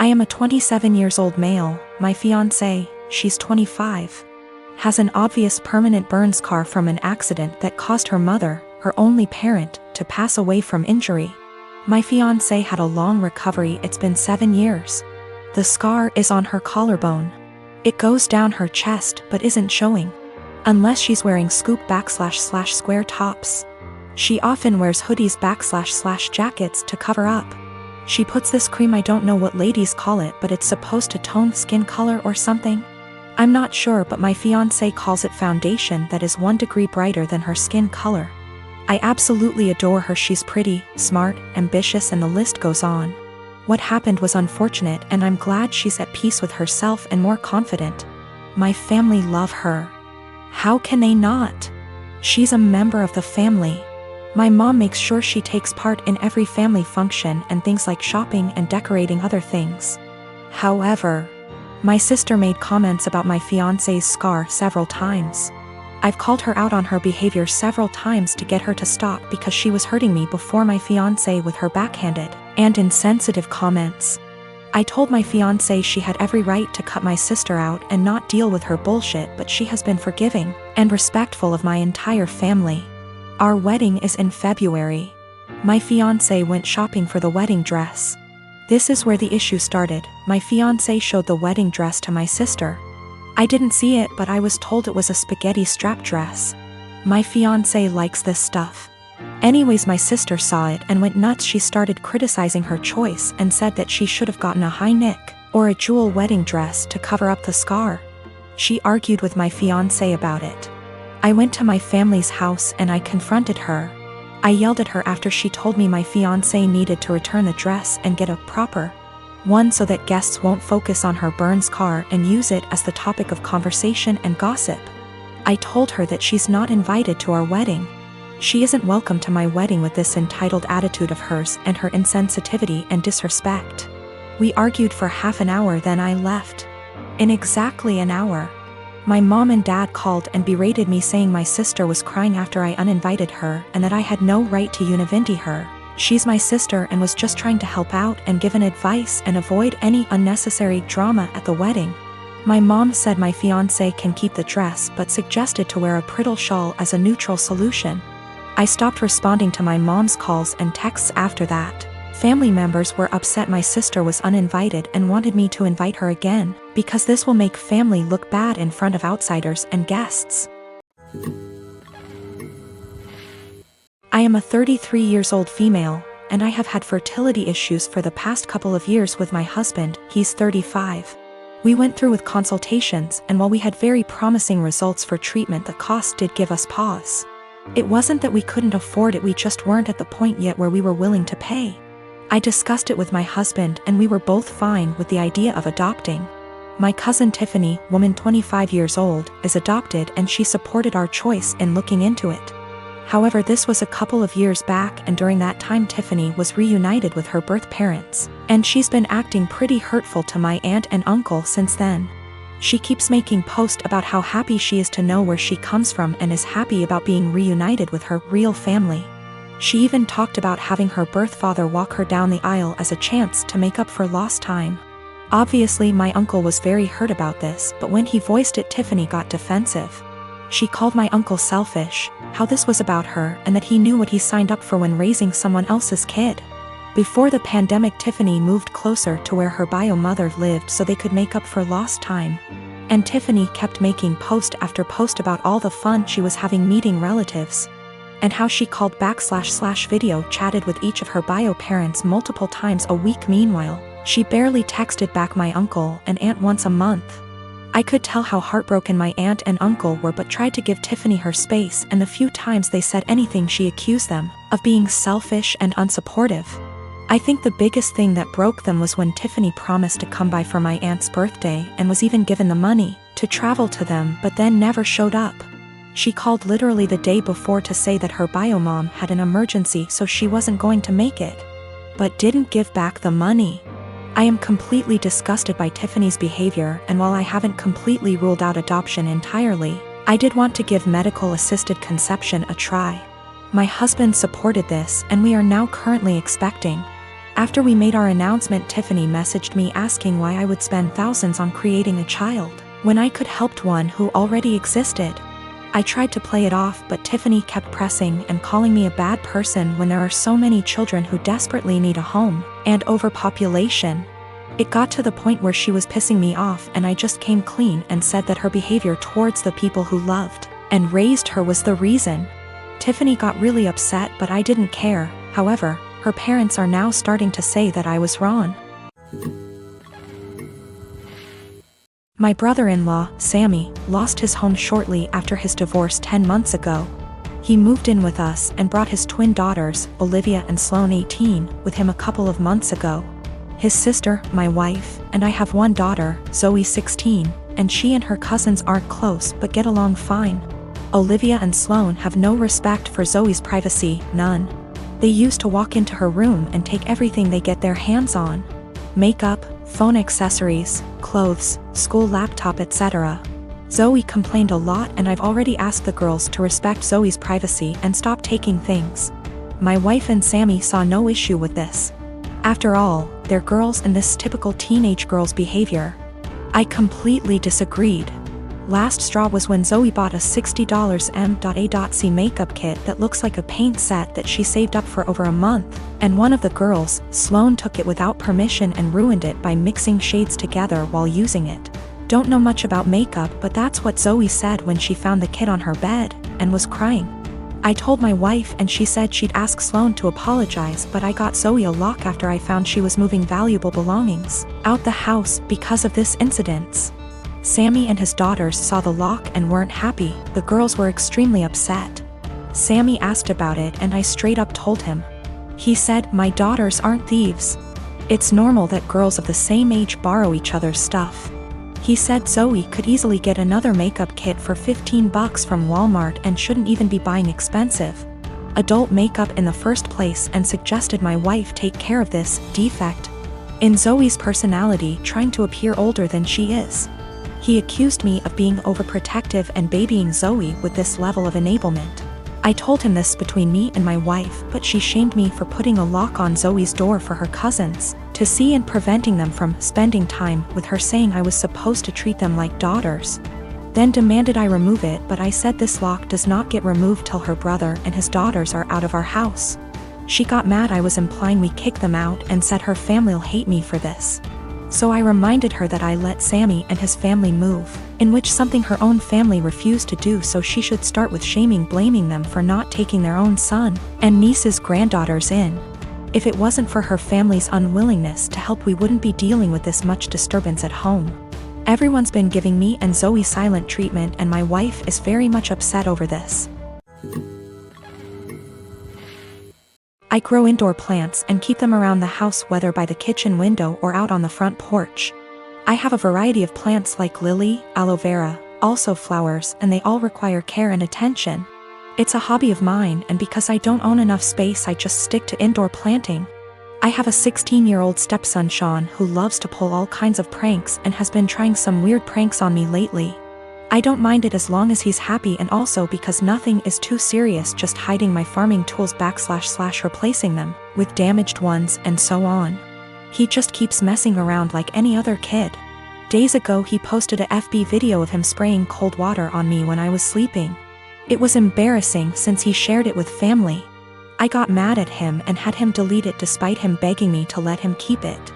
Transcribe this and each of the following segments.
I am a 27 years old male. My fiancé, she's 25, has an obvious permanent burn scar from an accident that caused her mother, her only parent, to pass away from injury. My fiancé had a long recovery. It's been 7 years. The scar is on her collarbone. It goes down her chest but isn't showing. Unless she's wearing scoop / square tops. She often wears hoodies / jackets to cover up. She puts this cream, I don't know what ladies call it, but it's supposed to tone skin color or something. I'm not sure, but my fiancé calls it foundation that is 1 degree brighter than her skin color. I absolutely adore her. She's pretty, smart, ambitious, and the list goes on. What happened was unfortunate, and I'm glad she's at peace with herself and more confident. My family love her. How can they not? She's a member of the family. My mom makes sure she takes part in every family function and things like shopping and decorating other things. However, my sister made comments about my fiancé's scar several times. I've called her out on her behavior several times to get her to stop because she was hurting me before my fiancé with her backhanded and insensitive comments. I told my fiancé she had every right to cut my sister out and not deal with her bullshit, but she has been forgiving and respectful of my entire family. Our wedding is in February. My fiancé went shopping for the wedding dress. This is where the issue started. My fiancé showed the wedding dress to my sister. I didn't see it, but I was told it was a spaghetti strap dress. My fiancé likes this stuff. Anyways, my sister saw it and went nuts. She started criticizing her choice and said that she should have gotten a high neck or a jewel wedding dress to cover up the scar. She argued with my fiancé about it. I went to my family's house and I confronted her. I yelled at her after she told me my fiancé needed to return the dress and get a proper one so that guests won't focus on her burn scar and use it as the topic of conversation and gossip. I told her that she's not invited to our wedding. She isn't welcome to my wedding with this entitled attitude of hers and her insensitivity and disrespect. We argued for half an hour, then I left. In exactly an hour, my mom and dad called and berated me, saying my sister was crying after I uninvited her and that I had no right to univindi her. She's my sister and was just trying to help out and give an advice and avoid any unnecessary drama at the wedding. My mom said my fiancé can keep the dress but suggested to wear a bridal shawl as a neutral solution. I stopped responding to my mom's calls and texts after that. Family members were upset my sister was uninvited and wanted me to invite her again, because this will make family look bad in front of outsiders and guests. I am a 33 years old female, and I have had fertility issues for the past couple of years with my husband. He's 35. We went through with consultations, and while we had very promising results for treatment, the cost did give us pause. It wasn't that we couldn't afford it, we just weren't at the point yet where we were willing to pay. I discussed it with my husband and we were both fine with the idea of adopting. My cousin Tiffany, woman 25 years old, is adopted and she supported our choice in looking into it. However, this was a couple of years back, and during that time Tiffany was reunited with her birth parents, and she's been acting pretty hurtful to my aunt and uncle since then. She keeps making posts about how happy she is to know where she comes from and is happy about being reunited with her real family. She even talked about having her birth father walk her down the aisle as a chance to make up for lost time. Obviously, my uncle was very hurt about this, but when he voiced it, Tiffany got defensive. She called my uncle selfish, how this was about her, and that he knew what he signed up for when raising someone else's kid. Before the pandemic, Tiffany moved closer to where her bio mother lived so they could make up for lost time. And Tiffany kept making post after post about all the fun she was having meeting relatives, and how she called / video chatted with each of her bio parents multiple times a week. Meanwhile, she barely texted back my uncle and aunt once a month. I could tell how heartbroken my aunt and uncle were, but tried to give Tiffany her space, and the few times they said anything she accused them of being selfish and unsupportive. I think the biggest thing that broke them was when Tiffany promised to come by for my aunt's birthday and was even given the money to travel to them, but then never showed up. She called literally the day before to say that her bio mom had an emergency so she wasn't going to make it, but didn't give back the money. I am completely disgusted by Tiffany's behavior, and while I haven't completely ruled out adoption entirely, I did want to give medical assisted conception a try. My husband supported this and we are now currently expecting. After we made our announcement, Tiffany messaged me asking why I would spend thousands on creating a child, when I could help one who already existed. I tried to play it off, but Tiffany kept pressing and calling me a bad person when there are so many children who desperately need a home, and overpopulation. It got to the point where she was pissing me off, and I just came clean and said that her behavior towards the people who loved and raised her was the reason. Tiffany got really upset, but I didn't care. However, her parents are now starting to say that I was wrong. My brother-in-law, Sammy, lost his home shortly after his divorce 10 months ago. He moved in with us and brought his twin daughters, Olivia and Sloane 18, with him a couple of months ago. His sister, my wife, and I have one daughter, Zoe 16, and she and her cousins aren't close but get along fine. Olivia and Sloane have no respect for Zoe's privacy, none. They used to walk into her room and take everything they get their hands on. Makeup, phone accessories, clothes, school laptop, etc. Zoe complained a lot, and I've already asked the girls to respect Zoe's privacy and stop taking things. My wife and Sammy saw no issue with this. After all, they're girls and this typical teenage girl's behavior. I completely disagreed. Last straw was when Zoe bought a $60 M.A.C makeup kit that looks like a paint set that she saved up for over a month, and one of the girls, Sloane, took it without permission and ruined it by mixing shades together while using it. Don't know much about makeup, but that's what Zoe said when she found the kit on her bed, and was crying. I told my wife and she said she'd ask Sloane to apologize, but I got Zoe a lock after I found she was moving valuable belongings out the house because of this incident. Sammy and his daughters saw the lock and weren't happy. The girls were extremely upset. Sammy asked about it and I straight up told him. He said, "My daughters aren't thieves. It's normal that girls of the same age borrow each other's stuff." He said Zoe could easily get another makeup kit for $15 from Walmart and shouldn't even be buying expensive adult makeup in the first place, and suggested my wife take care of this defect in Zoe's personality, trying to appear older than she is. He accused me of being overprotective and babying Zoe with this level of enablement. I told him this between me and my wife, but she shamed me for putting a lock on Zoe's door for her cousins to see and preventing them from spending time with her, saying I was supposed to treat them like daughters. Then demanded I remove it, but I said this lock does not get removed till her brother and his daughters are out of our house. She got mad I was implying we kick them out and said her family'll hate me for this. So I reminded her that I let Sammy and his family move, in which something her own family refused to do, so she should start with blaming them for not taking their own son and niece's granddaughters in. If it wasn't for her family's unwillingness to help, we wouldn't be dealing with this much disturbance at home. Everyone's been giving me and Zoe silent treatment, and my wife is very much upset over this. I grow indoor plants and keep them around the house, whether by the kitchen window or out on the front porch. I have a variety of plants like lily, aloe vera, also flowers, and they all require care and attention. It's a hobby of mine, and because I don't own enough space, I just stick to indoor planting. I have a 16-year-old stepson, Sean, who loves to pull all kinds of pranks and has been trying some weird pranks on me lately. I don't mind it as long as he's happy, and also because nothing is too serious, just hiding my farming tools / replacing them with damaged ones and so on. He just keeps messing around like any other kid. Days ago he posted a FB video of him spraying cold water on me when I was sleeping. It was embarrassing since he shared it with family. I got mad at him and had him delete it despite him begging me to let him keep it.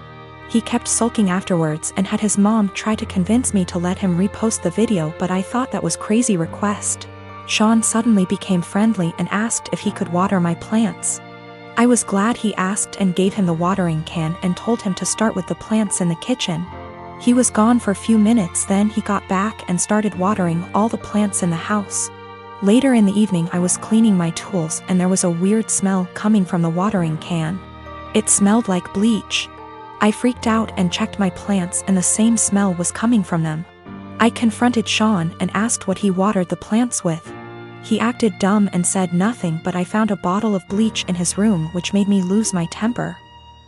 He kept sulking afterwards and had his mom try to convince me to let him repost the video, but I thought that was crazy request. Sean suddenly became friendly and asked if he could water my plants. I was glad he asked and gave him the watering can and told him to start with the plants in the kitchen. He was gone for a few minutes, then he got back and started watering all the plants in the house. Later in the evening I was cleaning my tools and there was a weird smell coming from the watering can. It smelled like bleach. I freaked out and checked my plants, and the same smell was coming from them. I confronted Sean and asked what he watered the plants with. He acted dumb and said nothing, but I found a bottle of bleach in his room, which made me lose my temper.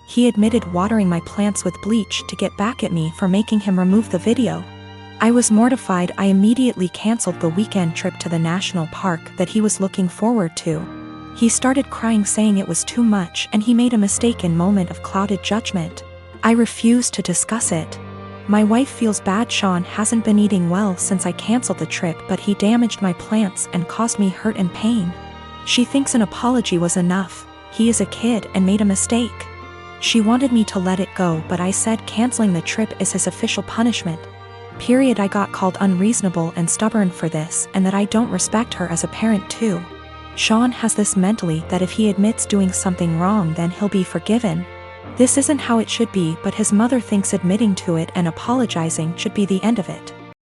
He admitted watering my plants with bleach to get back at me for making him remove the video. I was mortified. I immediately canceled the weekend trip to the national park that he was looking forward to. He started crying, saying it was too much and he made a mistake in moment of clouded judgment. I refused to discuss it. My wife feels bad. Sean hasn't been eating well since I canceled the trip, but he damaged my plants and caused me hurt and pain. She thinks an apology was enough. He is a kid and made a mistake. She wanted me to let it go, but I said canceling the trip is his official punishment. I got called unreasonable and stubborn for this, and that I don't respect her as a parent too. Sean has this mentally that if he admits doing something wrong then he'll be forgiven. This isn't how it should be, but his mother thinks admitting to it and apologizing should be the end of it.